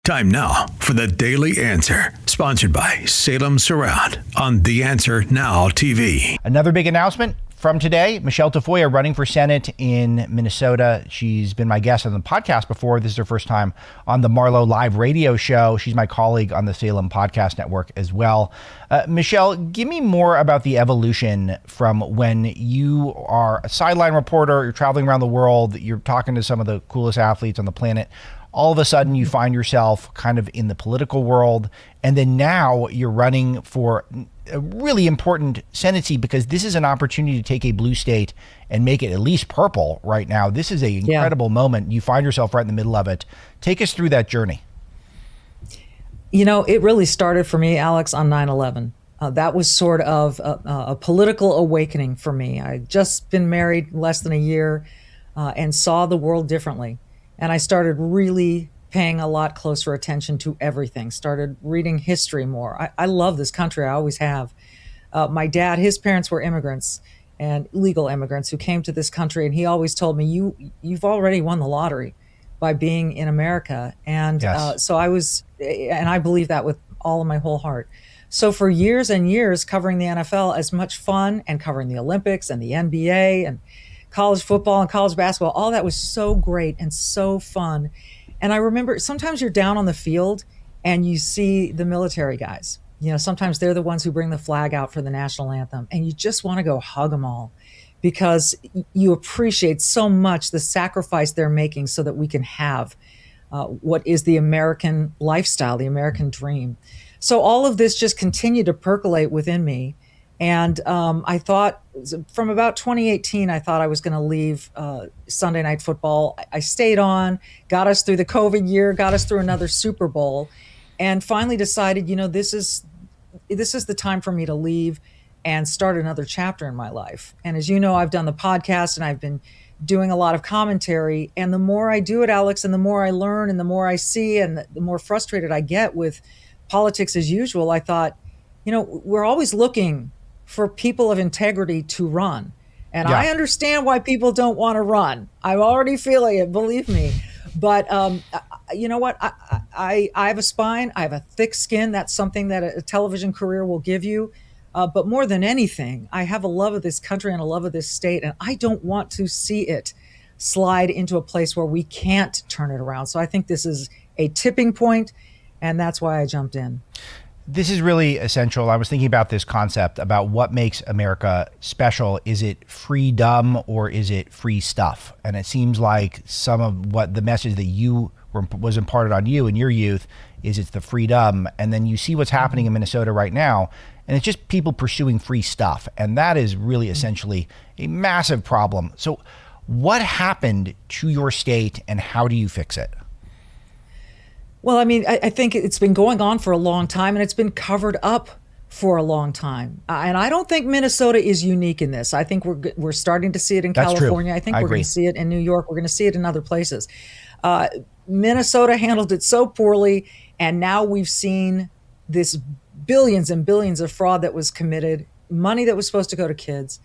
Time now for the Daily Answer, sponsored by Salem Surround on The Answer Now TV. Another big announcement from today. Michele Tafoya running for Senate in Minnesota. She's been my guest on the podcast before. This is her first time on the Marlowe Live radio show. She's my colleague on the Salem Podcast Network as well. Michele, give me more about the evolution from when you are a sideline reporter, you're traveling around the world, you're talking to some of the coolest athletes on the planet. All of a sudden you find yourself kind of in the political world, and then now you're running for a really important Senate seat, because this is an opportunity to take a blue state and make it at least purple right now. This is an incredible moment. You find yourself right in the middle of it. Take us through that journey. You know, it really started for me, Alex, on 9/11. That was sort of a political awakening for me. I'd just been married less than a year and saw the world differently. And I started really paying a lot closer attention to everything, started reading history more. I love this country. I always have. My dad, his parents were immigrants and legal immigrants who came to this country. And he always told me, you've already won the lottery by being in America. And so I was, and I believe that with all of my whole heart. So for years and years, covering the NFL, as much fun, and covering the Olympics and the NBA and college football and college basketball, all that was so great and so fun. And I remember sometimes you're down on the field and you see the military guys. You know, sometimes they're the ones who bring the flag out for the national anthem, and you just want to go hug them all, because you appreciate so much the sacrifice they're making so that we can have what is the American lifestyle, the American dream. So all of this just continued to percolate within me. And I thought from about 2018, I thought I was going to leave Sunday Night Football. I stayed on, got us through the COVID year, got us through another Super Bowl, and finally decided, you know, this is the time for me to leave and start another chapter in my life. And as you know, I've done the podcast and I've been doing a lot of commentary. And the more I do it, Alex, and the more I learn and the more I see and the more frustrated I get with politics as usual, I thought, you know, we're always looking for people of integrity to run. And I understand why people don't want to run. I'm already feeling it, believe me. But you know what? I have a spine. I have a thick skin. That's something that a television career will give you. But more than anything, I have a love of this country and a love of this state. And I don't want to see it slide into a place where we can't turn it around. So I think this is a tipping point, and that's why I jumped in. This is really essential. I was thinking about this concept about what makes America special. Is it freedom or is it free stuff? And it seems like some of what the message that was imparted on you in your youth is it's the freedom. And then you see what's happening in Minnesota right now, and it's just people pursuing free stuff. And that is really essentially a massive problem. So what happened to your state and how do you fix it? Well, I mean, I think it's been going on for a long time, and it's been covered up for a long time. And I don't think Minnesota is unique in this. I think we're starting to see it in California. I think we're going to see it in New York. We're going to see it in other places. Minnesota handled it so poorly, and now we've seen this billions and billions of fraud that was committed, money that was supposed to go to kids.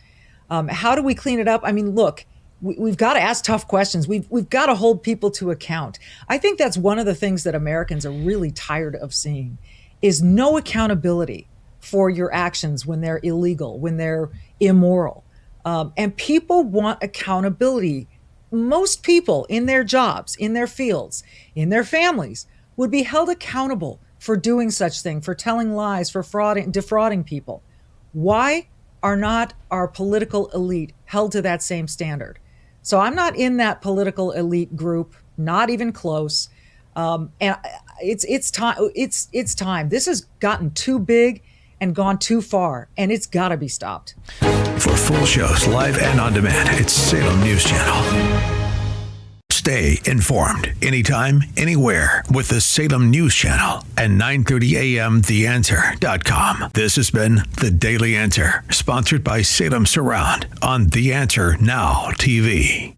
How do we clean it up? I mean, look, we've got to ask tough questions. We've got to hold people to account. I think that's one of the things that Americans are really tired of seeing, is no accountability for your actions when they're illegal, when they're immoral. And people want accountability. Most people in their jobs, in their fields, in their families would be held accountable for doing such thing, for telling lies, for defrauding people. Why are not our political elite held to that same standard? So I'm not in that political elite group, not even close. And it's time. It's time. This has gotten too big and gone too far, and it's got to be stopped. For full shows, live and on demand, it's Salem News Channel. Stay informed anytime, anywhere with the Salem News Channel and 9:30 a.m. TheAnswer.com. This has been The Daily Answer, sponsored by Salem Surround on The Answer Now TV.